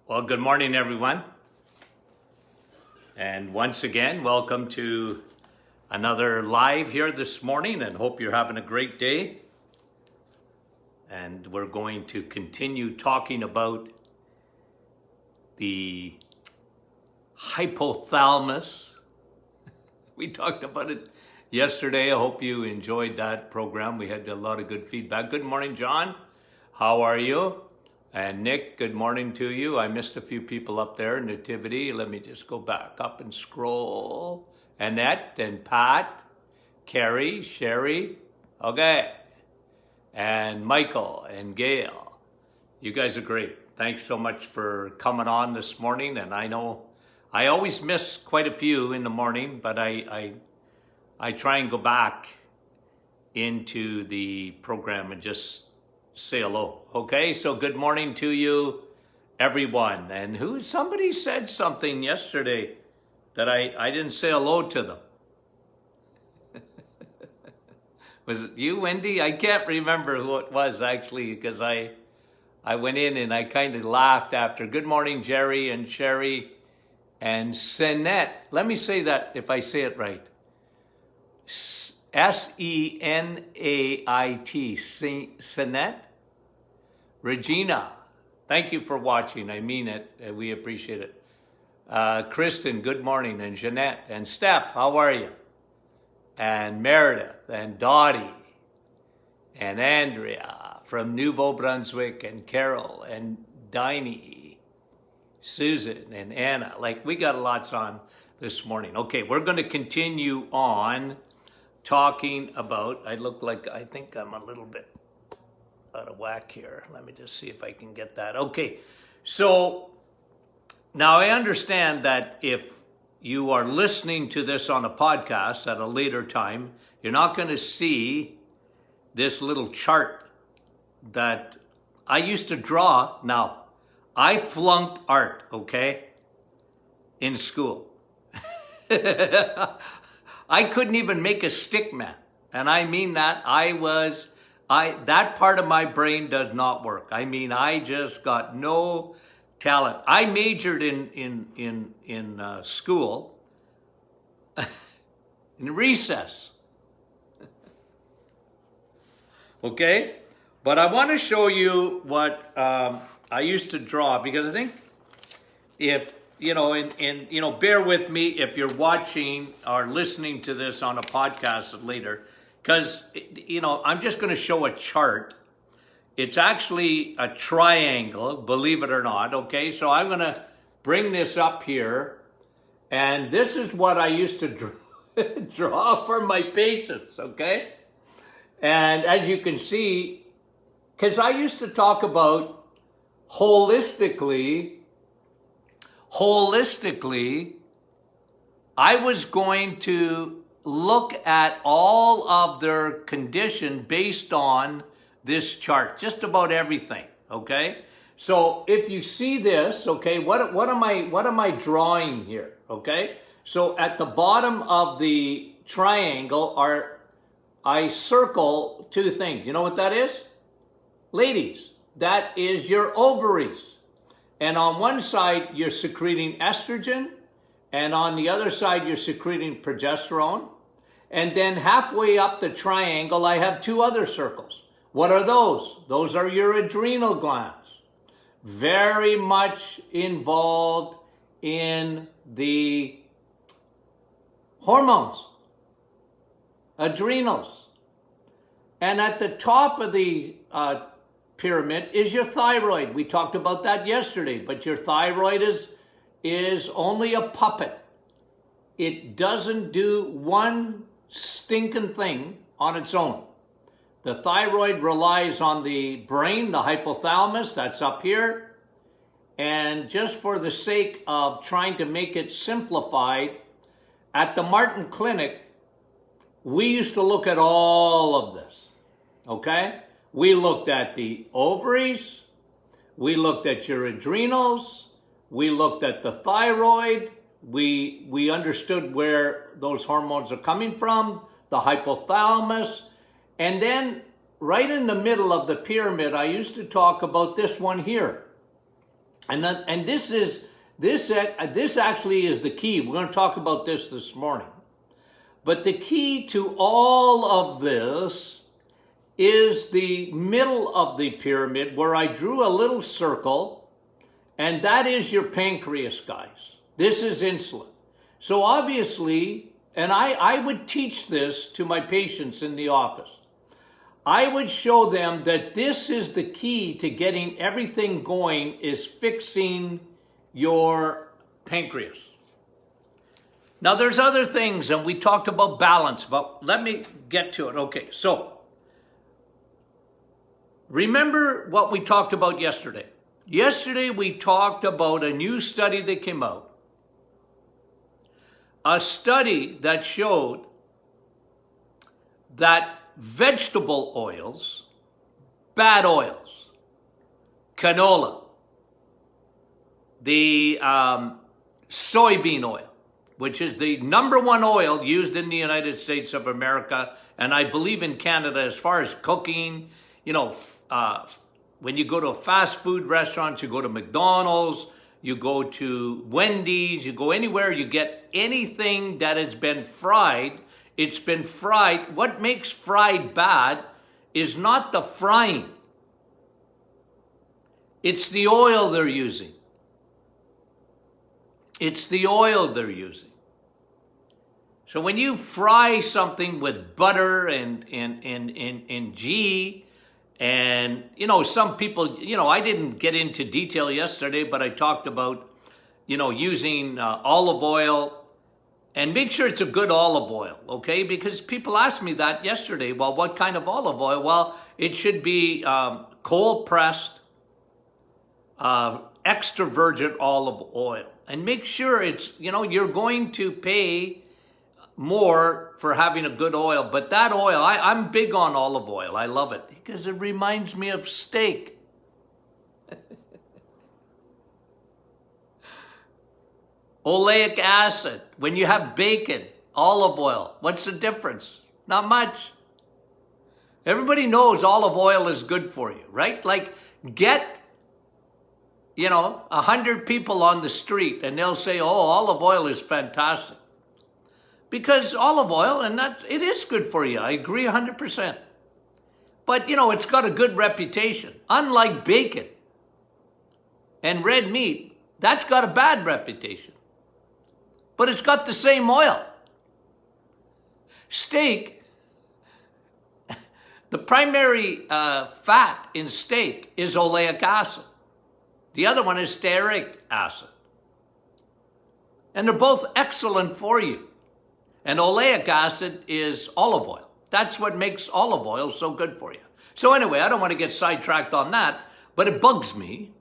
Well, good morning, everyone. And once again, welcome to another live here this morning, and hope you're having a great day. And we're going to continue talking about the hypothalamus. We talked about it yesterday. I hope you enjoyed that program. We had a lot of good feedback. Good morning, John. How are you? And Nick, good morning to you. I missed a few people up there. Nativity, let me just go back up and scroll. Annette and Pat, Carrie, Sherry, okay. And Michael and Gail. You guys are great. Thanks so much for coming on this morning. And I know I always miss quite a few in the morning, but I try and go back into the program and just say hello. Okay, so good morning to you, everyone. And somebody said something yesterday that I didn't say hello to them. Was it you, Wendy? I can't remember who it was actually, because I went in and I kind of laughed after. Good morning, Jerry and Sherry and Senette. Let me say that if I say it right. S-E-N-A-I-T, Senette. Regina, thank you for watching. I mean it. We appreciate it. Kristen, good morning. And Jeanette and Steph, how are you? And Meredith and Dottie and Andrea from Nouveau Brunswick and Carol and Diney, Susan and Anna. Like, we got lots on this morning. Okay, we're going to continue on talking about, I think I'm a little bit out of whack here. Let me just see if I can get that. Okay, so now I understand that if you are listening to this on a podcast at a later time, you're not going to see this little chart that I used to draw. Now, I flunked art, okay, in school. I couldn't even make a stick man. And I mean that that part of my brain does not work. I mean, I just got no talent. I majored in school in recess. Okay? But I want to show you what I used to draw, because I think if, bear with me if you're watching or listening to this on a podcast later, because, I'm just going to show a chart. It's actually a triangle, believe it or not, okay? So I'm going to bring this up here, and this is what I used to draw for my patients, okay? And as you can see, because I used to talk about holistically, I was going to look at all of their condition based on this chart, just about everything, okay? So if you see this, okay, what am I drawing here, okay? So at the bottom of the triangle I circle two things. You know what that is? Ladies, that is your ovaries. And on one side, you're secreting estrogen, and on the other side, you're secreting progesterone. And then halfway up the triangle, I have two other circles. What are those? Those are your adrenal glands. Very much involved in the hormones, adrenals. And at the top of the pyramid is your thyroid. We talked about that yesterday, but your thyroid is only a puppet. It doesn't do one stinking thing on its own. The thyroid relies on the brain, the hypothalamus, that's up here. And just for the sake of trying to make it simplified, at the Martin Clinic, we used to look at all of this, okay? We looked at the ovaries, we looked at your adrenals, we looked at the thyroid, we understood where those hormones are coming from, the hypothalamus, and then right in the middle of the pyramid, I used to talk about this one here. And this actually is the key. We're going to talk about this morning. But the key to all of this is the middle of the pyramid where I drew a little circle, and that is your pancreas, guys. This is insulin. So obviously, and I would teach this to my patients in the office. I would show them that this is the key to getting everything going, is fixing your pancreas. Now there's other things, and we talked about balance, but let me get to it. Okay, so remember what we talked about yesterday. Yesterday we talked about a new study that came out. A study that showed that vegetable oils, bad oils, canola, the soybean oil, which is the #1 oil used in the United States of America, and I believe in Canada as far as cooking. You know, when you go to a fast food restaurant, you go to McDonald's, you go to Wendy's, you go anywhere, you get anything that has been fried, it's been fried. What makes fried bad is not the frying. It's the oil they're using. It's the oil they're using. So when you fry something with butter and ghee, and, you know, some people, you know, I didn't get into detail yesterday, but I talked about, you know, using olive oil, and make sure it's a good olive oil, okay? Because people asked me that yesterday. Well, what kind of olive oil? Well, it should be cold pressed, extra virgin olive oil. And make sure it's, you know, you're going to pay more for having a good oil. But that oil, I'm big on olive oil. I love it because it reminds me of steak. Oleic acid, when you have bacon, olive oil, what's the difference? Not much. Everybody knows olive oil is good for you, right? Like, get, you know, 100 people on the street and they'll say, oh, olive oil is fantastic. Because olive oil, and that, it is good for you. I agree 100%. But, you know, it's got a good reputation. Unlike bacon and red meat, that's got a bad reputation. But it's got the same oil. Steak, the primary fat in steak is oleic acid. The other one is stearic acid. And they're both excellent for you. And oleic acid is olive oil. That's what makes olive oil so good for you. So anyway, I don't want to get sidetracked on that, but it bugs me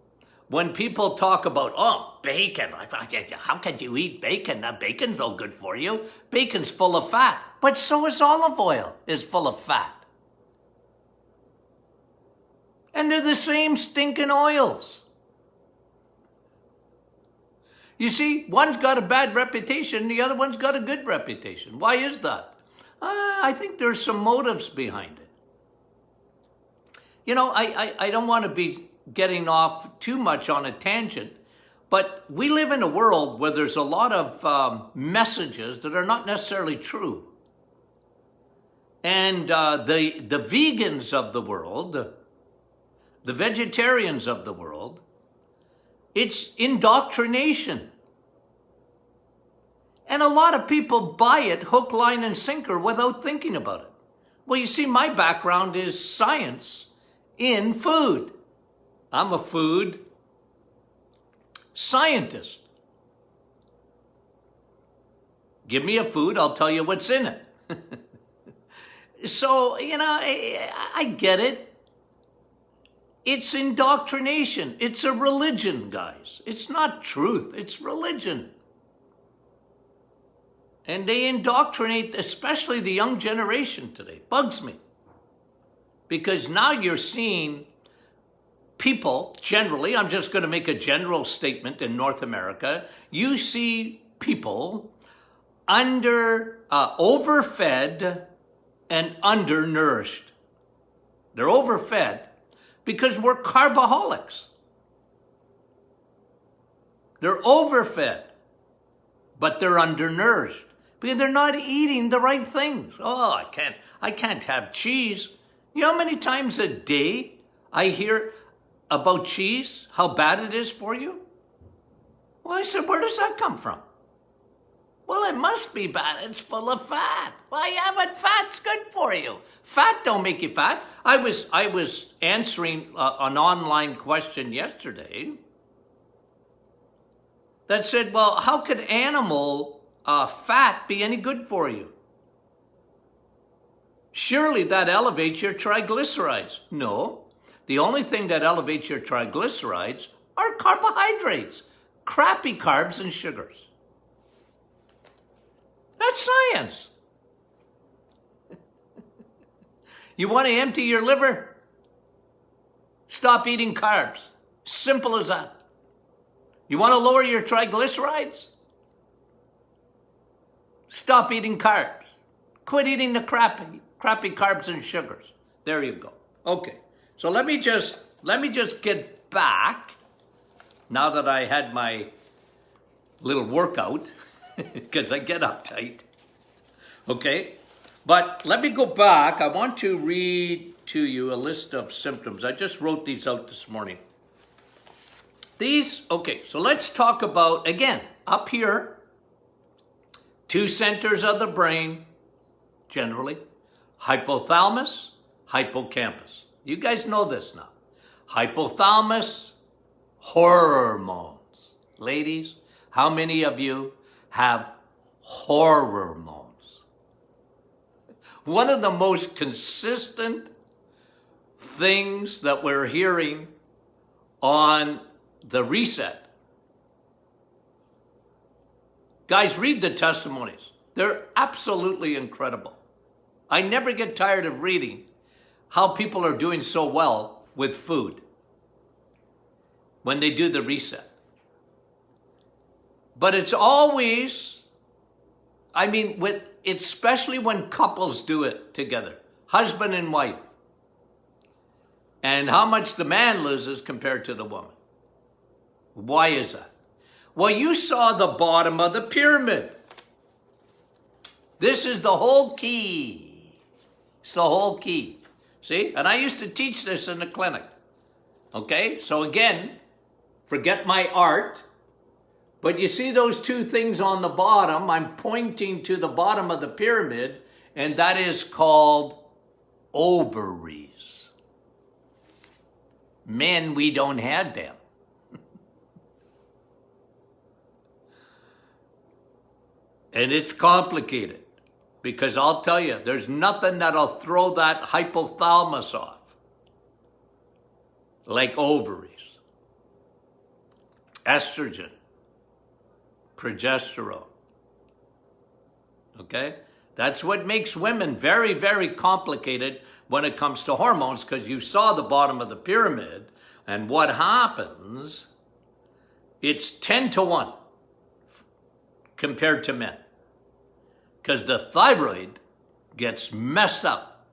when people talk about, oh, bacon. How could you eat bacon? Now, bacon's no good for you. Bacon's full of fat. But so is olive oil, is full of fat. And they're the same stinking oils. You see, one's got a bad reputation, the other one's got a good reputation. Why is that? I think there's some motives behind it. You know, I don't want to be getting off too much on a tangent, but we live in a world where there's a lot of messages that are not necessarily true. And the vegans of the world, the vegetarians of the world, it's indoctrination. And a lot of people buy it hook, line, and sinker without thinking about it. Well, you see, my background is science in food. I'm a food scientist. Give me a food, I'll tell you what's in it. So, you know, I get it. It's indoctrination. It's a religion, guys. It's not truth. It's religion. And they indoctrinate, especially the young generation today. Bugs me. Because now you're seeing people, generally, I'm just going to make a general statement in North America, you see people overfed and undernourished. They're overfed because we're carboholics. They're overfed, but they're undernourished because they're not eating the right things. Oh, I can't have cheese. You know how many times a day I hear about cheese, how bad it is for you? Well, I said, where does that come from? Well, it must be bad. It's full of fat. Well, yeah, but fat's good for you. Fat don't make you fat. I was answering an online question yesterday that said, well, how could animal fat be any good for you? Surely that elevates your triglycerides. No, the only thing that elevates your triglycerides are carbohydrates, crappy carbs and sugars. That's science. You want to empty your liver? Stop eating carbs. Simple as that. You want to lower your triglycerides? Stop eating carbs. Quit eating the crappy carbs and sugars. There you go. Okay. So let me just get back now that I had my little workout. Because I get uptight. Okay? But let me go back. I want to read to you a list of symptoms. I just wrote these out this morning. Okay, so let's talk about, again, up here, 2 centers of the brain, generally, hypothalamus, hippocampus. You guys know this now. Hypothalamus, horror-mones. Ladies, how many of you have horror-mones? One of the most consistent things that we're hearing on the reset. Guys, read the testimonies. They're absolutely incredible. I never get tired of reading how people are doing so well with food when they do the reset. But it's always, especially when couples do it together, husband and wife, and how much the man loses compared to the woman. Why is that? Well, you saw the bottom of the pyramid. This is the whole key. It's the whole key. See? And I used to teach this in the clinic. Okay? So again, forget my art. But you see those 2 things on the bottom? I'm pointing to the bottom of the pyramid, and that is called ovaries. Men, we don't have them. And it's complicated, because I'll tell you, there's nothing that'll throw that hypothalamus off like ovaries, estrogen, progesterone. Okay? That's what makes women very, very complicated when it comes to hormones, because you saw the bottom of the pyramid, and what happens, it's 10 to 1 compared to men. Because the thyroid gets messed up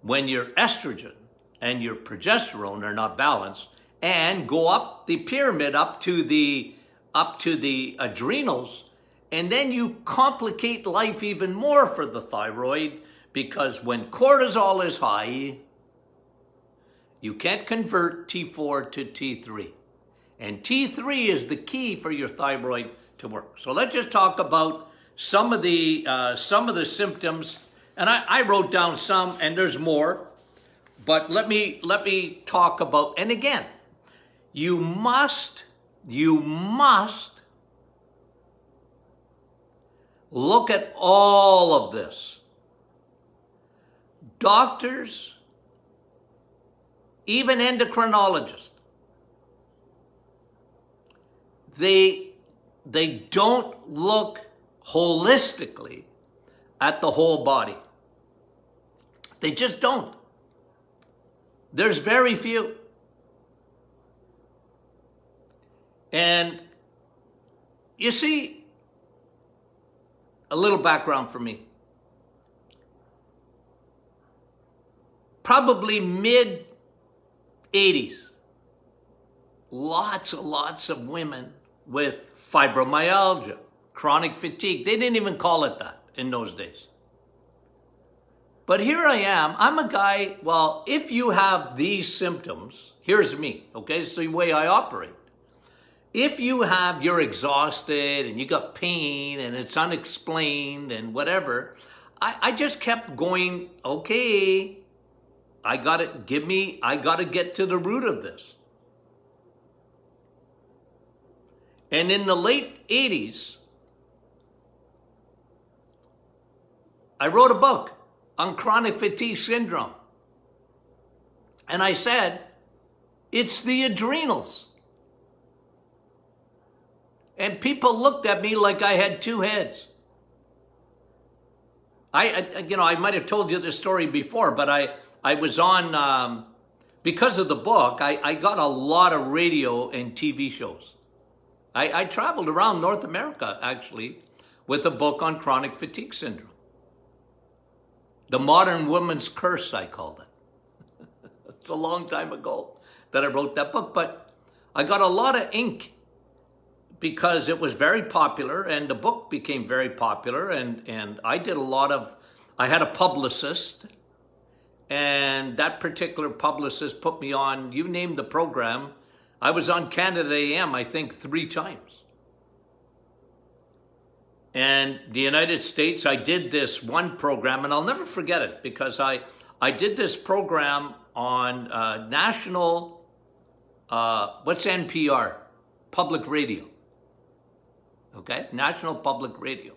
when your estrogen and your progesterone are not balanced and go up the pyramid up to the adrenals, and then you complicate life even more for the thyroid, because when cortisol is high, you can't convert T4 to T3. And T3 is the key for your thyroid to work. So let's just talk about some of the symptoms, and I wrote down some, and there's more, but let me talk about, and again, you must look at all of this. Doctors, even endocrinologists, they don't look holistically at the whole body. They just don't. There's very few. And you see, a little background for me. Probably mid-80s, lots of women with fibromyalgia, chronic fatigue. They didn't even call it that in those days. But here I am. I'm a guy, well, if you have these symptoms, here's me, okay? It's the way I operate. If you're exhausted and you got pain and it's unexplained and whatever, I just kept going, okay, I gotta get to the root of this. And in the late 80s, I wrote a book on chronic fatigue syndrome. And I said, it's the adrenals. And people looked at me like I had two heads. I might have told you this story before, but I was on, because of the book, I got a lot of radio and TV shows. I traveled around North America, actually, with a book on chronic fatigue syndrome. The Modern Woman's Curse, I called it. It's a long time ago that I wrote that book, but I got a lot of ink because it was very popular and the book became very popular, and I had a publicist, and that particular publicist put me on, you name the program. I was on Canada AM, I think 3 times. And the United States, I did this one program, and I'll never forget it because I did this program on national, what's NPR? Public radio. Okay? National Public Radio.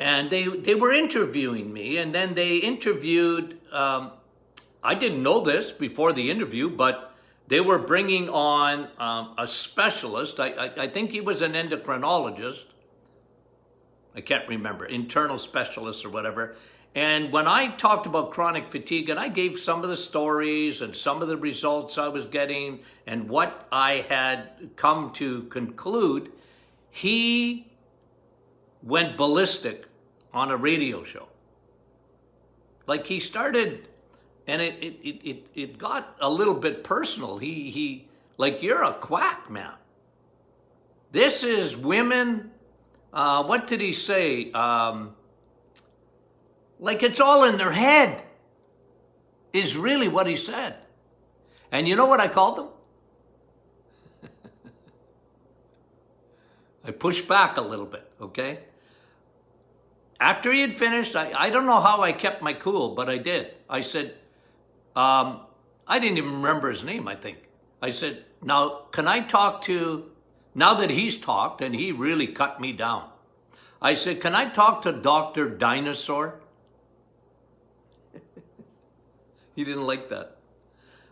And they were interviewing me, and then they interviewed, I didn't know this before the interview, but they were bringing on a specialist. I think he was an endocrinologist. I can't remember, internal specialist or whatever. And when I talked about chronic fatigue, and I gave some of the stories and some of the results I was getting and what I had come to conclude, he went ballistic on a radio show. Like he started, and it got a little bit personal. He like, you're a quack, man. This is women. What did he say? Like it's all in their head, is really what he said. And you know what I called them? I pushed back a little bit, okay? After he had finished, I don't know how I kept my cool, but I did. I said, I didn't even remember his name, I think. I said, now, can I talk to, now that he's talked, and he really cut me down, I said, can I talk to Dr. Dinosaur? He didn't like that.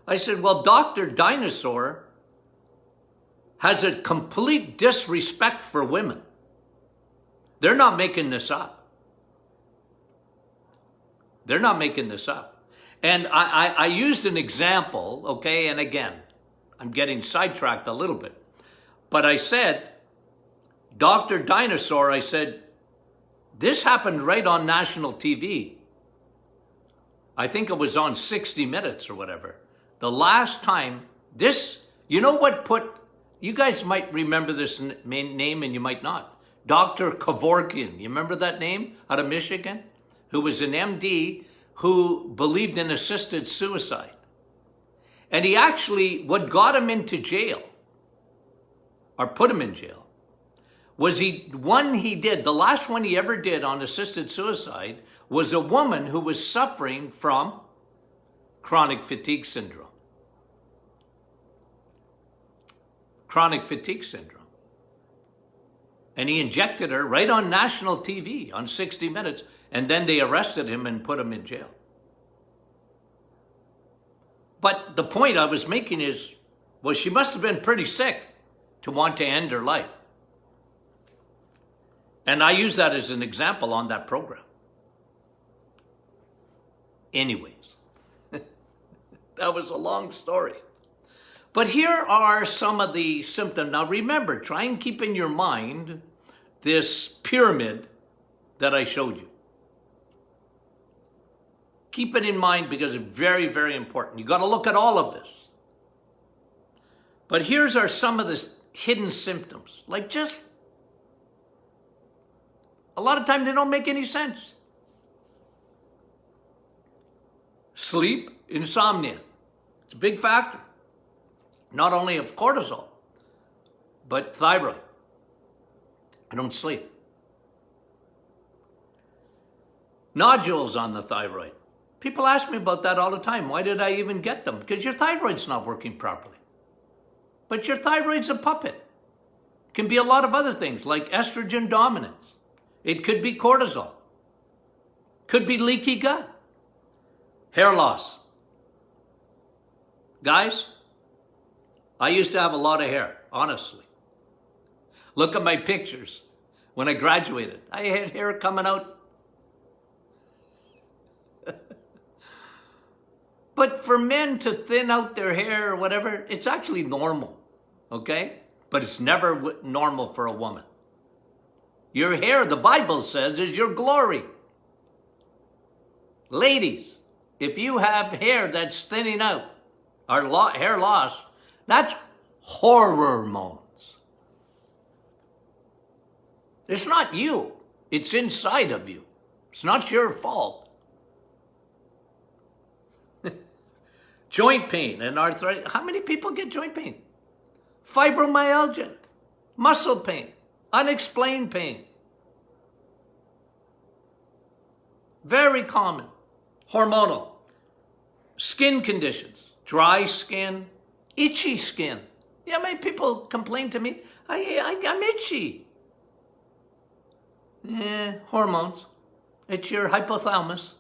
I said, well, Dr. Dinosaur has a complete disrespect for women. They're not making this up. They're not making this up. And I used an example, okay, and again, I'm getting sidetracked a little bit. But I said, Dr. Dinosaur, I said, this happened right on national TV. I think it was on 60 Minutes or whatever. The last time this, you know what put, you guys might remember this name and you might not. Dr. Kevorkian, you remember that name out of Michigan? Who was an MD who believed in assisted suicide. And he actually, what got him into jail, or put him in jail, was the last one he ever did on assisted suicide was a woman who was suffering from chronic fatigue syndrome. Chronic fatigue syndrome. And he injected her right on national TV on 60 Minutes, and then they arrested him and put him in jail. But the point I was making is, well, she must have been pretty sick to want to end her life. And I use that as an example on that program. Anyways, that was a long story. But here are some of the symptoms. Now remember, try and keep in your mind this pyramid that I showed you. Keep it in mind because it's very, very important. You got to look at all of this. But here's some of the hidden symptoms. Like just, a lot of times they don't make any sense. Sleep, insomnia. It's a big factor. Not only of cortisol, but thyroid. I don't sleep. Nodules on the thyroid. People ask me about that all the time. Why did I even get them? Because your thyroid's not working properly. But your thyroid's a puppet. It can be a lot of other things like estrogen dominance. It could be cortisol. Could be leaky gut. Hair loss. Guys, I used to have a lot of hair, honestly. Look at my pictures. When I graduated, I had hair coming out. But for men to thin out their hair or whatever, it's actually normal, okay? But it's never normal for a woman. Your hair, the Bible says, is your glory. Ladies, if you have hair that's thinning out, or hair loss, that's horror-mones. It's not you. It's inside of you. It's not your fault. Joint pain and arthritis. How many people get joint pain? Fibromyalgia, muscle pain, unexplained pain. Very common. Hormonal. Skin conditions. Dry skin, itchy skin. Yeah, many people complain to me, I'm itchy. Hormones. It's your hypothalamus.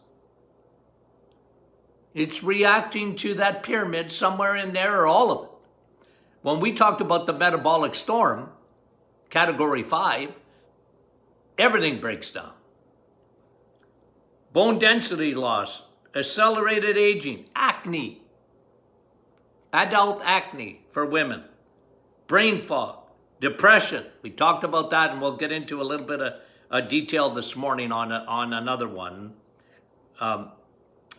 It's reacting to that pyramid somewhere in there or all of it. When we talked about the metabolic storm, category 5, everything breaks down. Bone density loss, accelerated aging, acne, adult acne for women, brain fog, depression. We talked about that, and we'll get into a little bit of detail this morning on another one.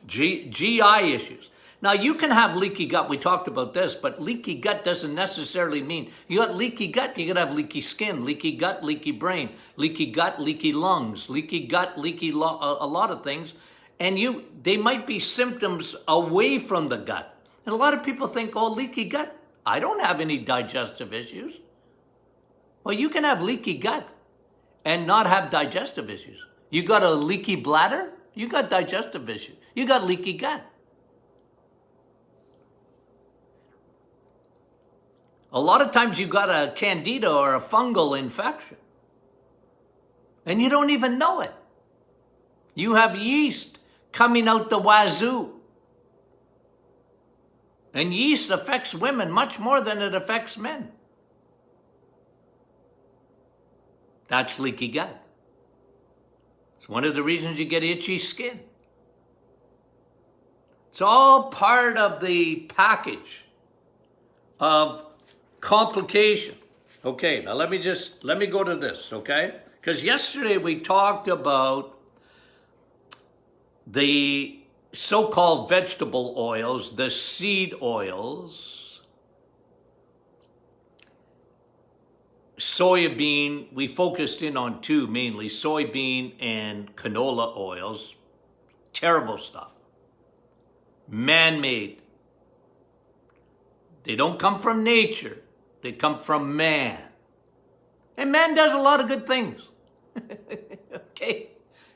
GI issues. Now, you can have leaky gut. We talked about this, but leaky gut doesn't necessarily mean you got leaky gut. You got to have leaky skin, leaky gut, leaky brain, leaky gut, leaky lungs, leaky gut, a lot of things. And they might be symptoms away from the gut. And a lot of people think, oh, leaky gut. I don't have any digestive issues. Well, you can have leaky gut and not have digestive issues. You got a leaky bladder, you got digestive issues. You got leaky gut. A lot of times you got a candida or a fungal infection, and you don't even know it. You have yeast coming out the wazoo. And yeast affects women much more than it affects men. That's leaky gut. It's one of the reasons you get itchy skin. It's all part of the package of complication. Okay, now let me go to this, okay? Because yesterday we talked about the so-called vegetable oils, the seed oils, soybean. We focused in on two mainly, soybean and canola oils. Terrible stuff. Man-made. They don't come from nature. They come from man. And man does a lot of good things. Okay?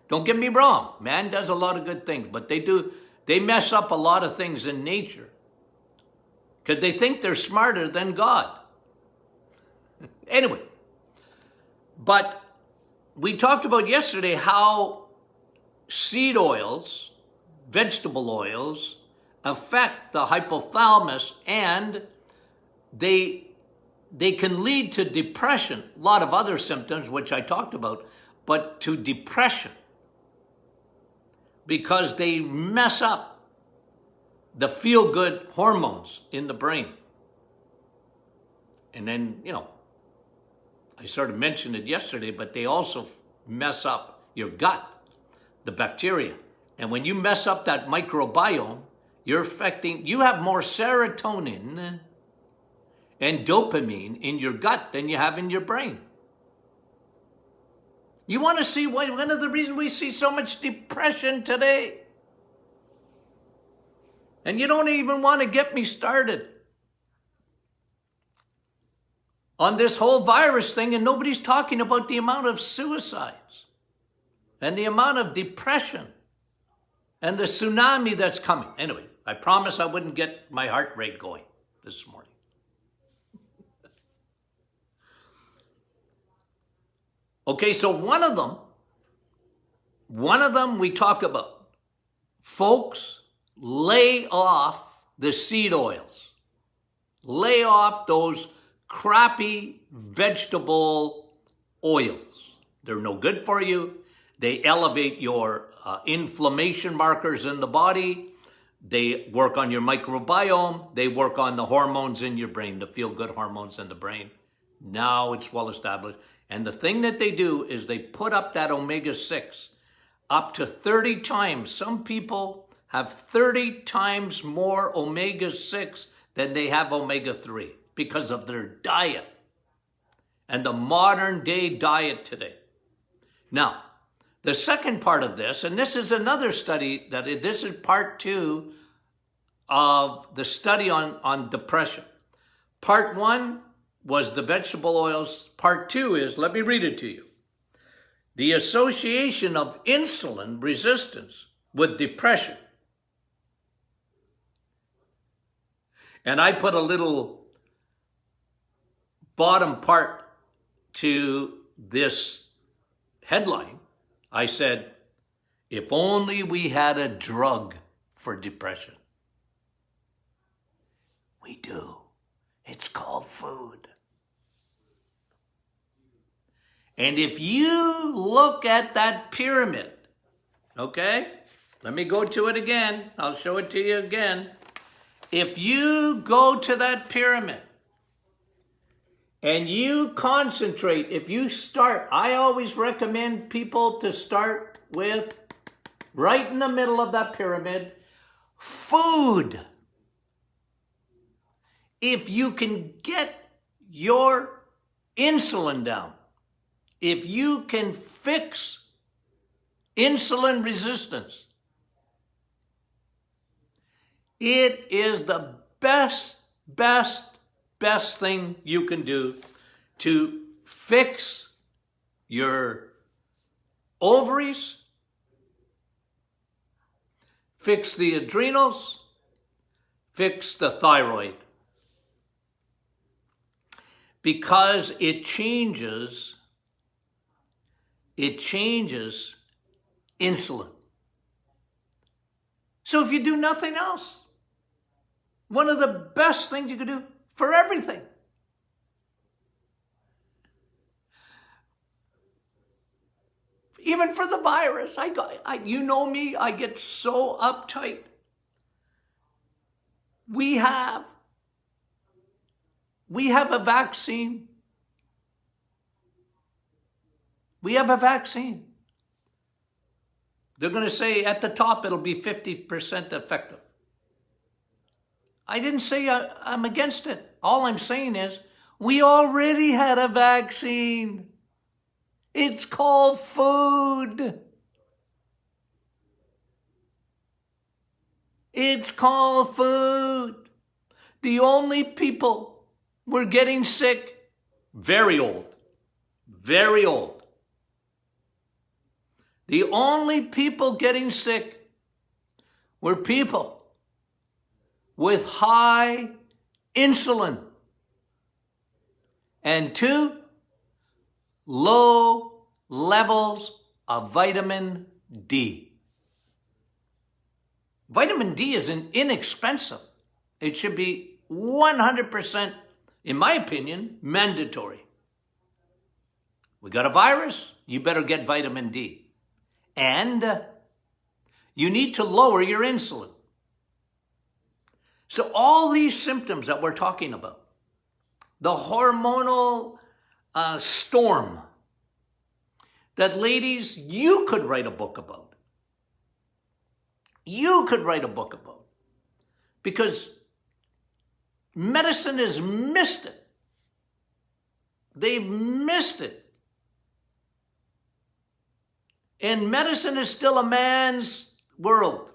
Don't get me wrong. Man does a lot of good things, but they mess up a lot of things in nature because they think they're smarter than God. Anyway, but we talked about yesterday how seed oils, vegetable oils, affect the hypothalamus, and they can lead to depression, a lot of other symptoms, which I talked about, but to depression because they mess up the feel-good hormones in the brain. And then, I sort of mentioned it yesterday, but they also mess up your gut, the bacteria. And when you mess up that microbiome, you have more serotonin and dopamine in your gut than you have in your brain. You want to see why one of the reasons we see so much depression today? And you don't even want to get me started on this whole virus thing, and nobody's talking about the amount of suicides and the amount of depression and the tsunami that's coming. Anyway, I promised I wouldn't get my heart rate going this morning. Okay, so one of them we talk about. Folks, lay off the seed oils. Lay off those crappy vegetable oils. They're no good for you. They elevate your inflammation markers in the body. They work on your microbiome. They work on the hormones in your brain, the feel-good hormones in the brain. Now it's well established. And the thing that they do is they put up that omega-6 up to 30 times. Some people have 30 times more omega-6 than they have omega-3 because of their diet and the modern day diet today. Now, the second part of this, and this is another study, this is part 2 of the study on depression. Part 1 was the vegetable oils. Part 2 is, let me read it to you. The association of insulin resistance with depression. And I put a little bottom part to this headline. I said, if only we had a drug for depression. We do. It's called food. And if you look at that pyramid, okay, let me go to it again. I'll show it to you again. If you go to that pyramid and you concentrate, if you start, I always recommend people to start with, right in the middle of that pyramid, food. If you can get your insulin down, if you can fix insulin resistance, it is the best thing you can do to fix your ovaries, fix the adrenals, fix the thyroid. Because it changes insulin. So if you do nothing else, one of the best things you could do for everything. Even for the virus, you know me, I get so uptight. We have a vaccine. We have a vaccine. They're going to say at the top it'll be 50% effective. I didn't say I'm against it. All I'm saying is we already had a vaccine. It's called food. It's called food. The only people were getting sick, very old. The only people getting sick were people with high insulin and 2 low levels of vitamin D. Vitamin D is inexpensive. It should be 100%, in my opinion, mandatory. We got a virus, you better get vitamin D. And you need to lower your insulin. So all these symptoms that we're talking about, the hormonal storm that, ladies, you could write a book about. You could write a book about. Because Medicine has missed it. They've missed it. And medicine is still a man's world.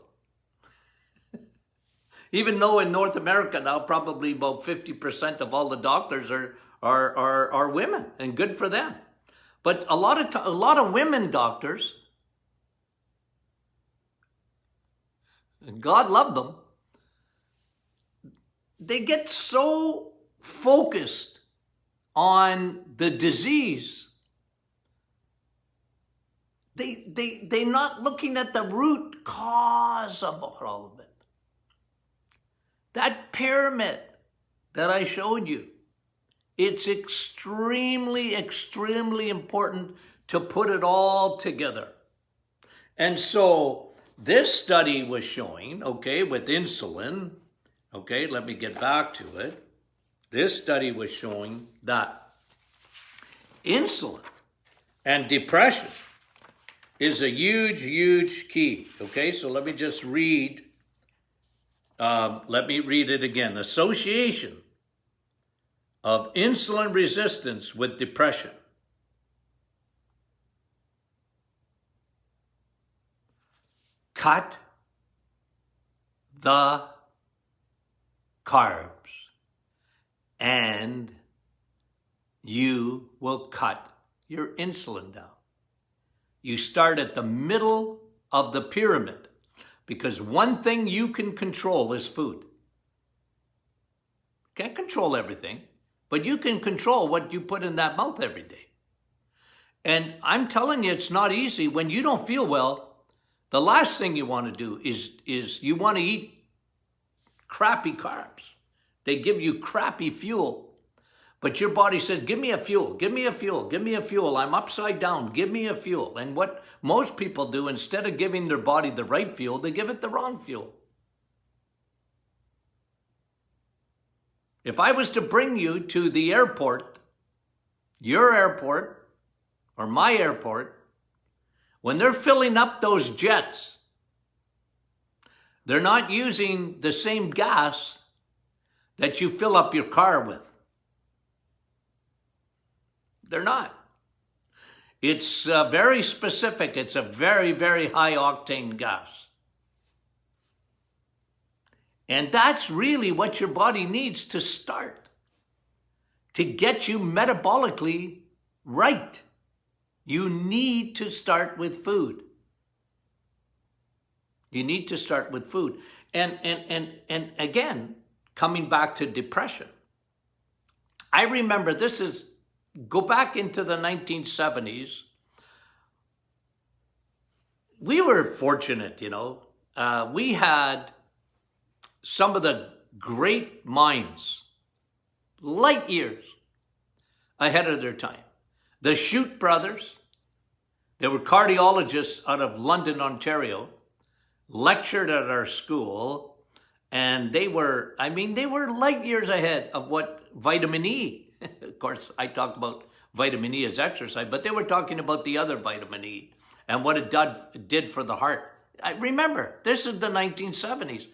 Even though in North America now, probably about 50% of all the doctors are women, and good for them. But a lot of women doctors, and God love them, they get so focused on the disease, they're not looking at the root cause of all of it. That pyramid that I showed you, it's extremely, extremely important to put it all together. And so this study was showing, okay, with insulin, okay, let me get back to it. This study was showing that insulin and depression is a huge, huge key. Okay, so let me just read. Let me read it again. Association of insulin resistance with depression. Cut the carbs and you will cut your insulin down. You start at the middle of the pyramid, because one thing you can control is food. Can't control everything, but you can control what you put in that mouth every day. And I'm telling you, it's not easy. When you don't feel well, the last thing you want to do is you want to eat crappy carbs. They give you crappy fuel. But your body says, give me a fuel, give me a fuel, give me a fuel. I'm upside down, give me a fuel. And what most people do, instead of giving their body the right fuel, they give it the wrong fuel. If I was to bring you to the airport, your airport, or my airport, when they're filling up those jets, they're not using the same gas that you fill up your car with. They're not. It's very specific. It's a very, very high octane gas. And that's really what your body needs to start, to get you metabolically right. You need to start with food. You need to start with food. And again, coming back to depression. I remember go back into the 1970s. We were fortunate, we had some of the great minds, light years ahead of their time. The Shute brothers, they were cardiologists out of London, Ontario, lectured at our school, and they were light years ahead of what vitamin E. Of course, I talked about vitamin E as exercise, but they were talking about the other vitamin E and what it did for the heart. I remember, this is the 1970s.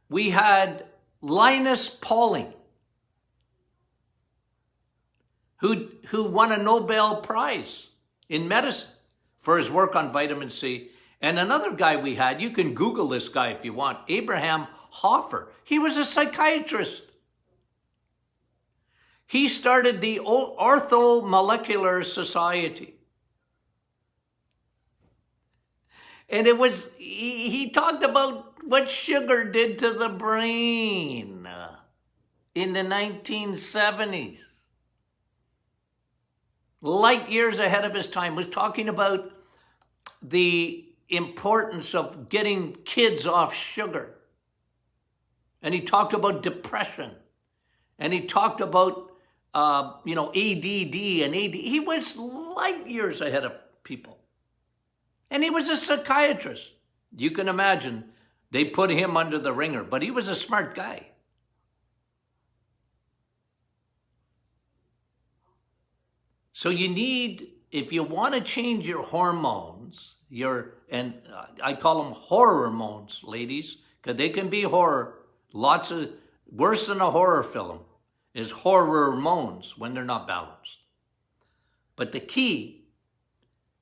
We had Linus Pauling, who won a Nobel Prize in medicine for his work on vitamin C. And another guy we had, you can Google this guy if you want, Abraham Hoffer. He was a psychiatrist. He started the Orthomolecular Society. And he talked about what sugar did to the brain in the 1970s. Light years ahead of his time, was talking about the importance of getting kids off sugar. And he talked about depression. And he talked about ADD and AD. He was light years ahead of people. And he was a psychiatrist. You can imagine, they put him under the ringer, but he was a smart guy. So you need, if you want to change your hormones, I call them horror-mones, ladies, because they can be horror. Lots of Worse than a horror film is horror-mones when they're not balanced. But the key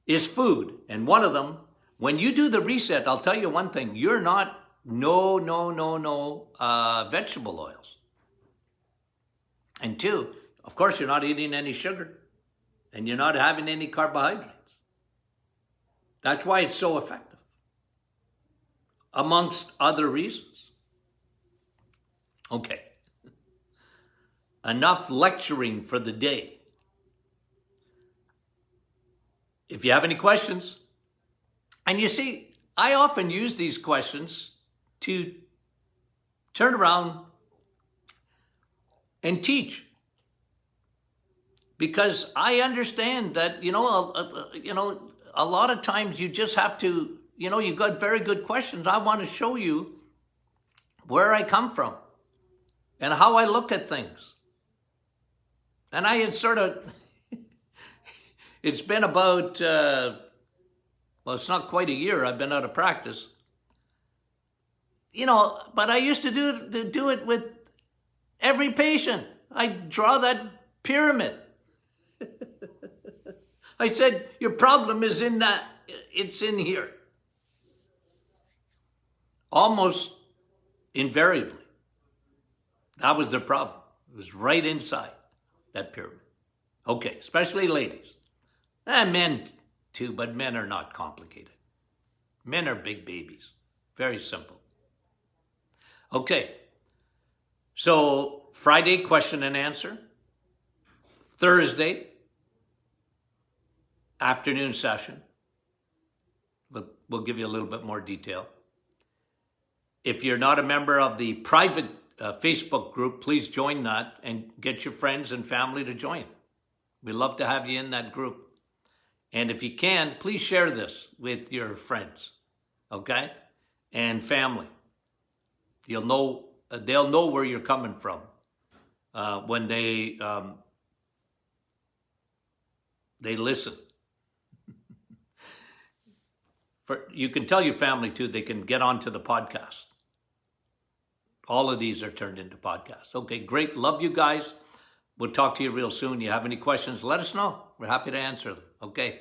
is food. And one of them, when you do the reset, I'll tell you one thing, you're not, no vegetable oils. And two, of course, you're not eating any sugar and you're not having any carbohydrates. That's why it's so effective, amongst other reasons. Okay. Enough lecturing for the day. If you have any questions, and you see, I often use these questions to turn around and teach, because I understand that, a lot of times you just have to, you got very good questions. I want to show you where I come from and how I look at things. And I had sort of, it's been about, it's not quite a year I've been out of practice. But I used to do it with every patient. I draw that pyramid. I said, your problem is in that, it's in here. Almost invariably. That was the problem. It was right inside that pyramid. Okay, especially ladies. And men too, but men are not complicated. Men are big babies. Very simple. Okay. So Friday, question and answer. Thursday, afternoon session. We'll give you a little bit more detail. If you're not a member of the private Facebook group, please join that and get your friends and family to join. We'd love to have you in that group. And if you can, please share this with your friends, okay? And family. They'll know where you're coming from when they listen. You can tell your family too, they can get onto the podcast. All of these are turned into podcasts. Okay, great. Love you guys. We'll talk to you real soon. You have any questions, let us know. We're happy to answer them. Okay.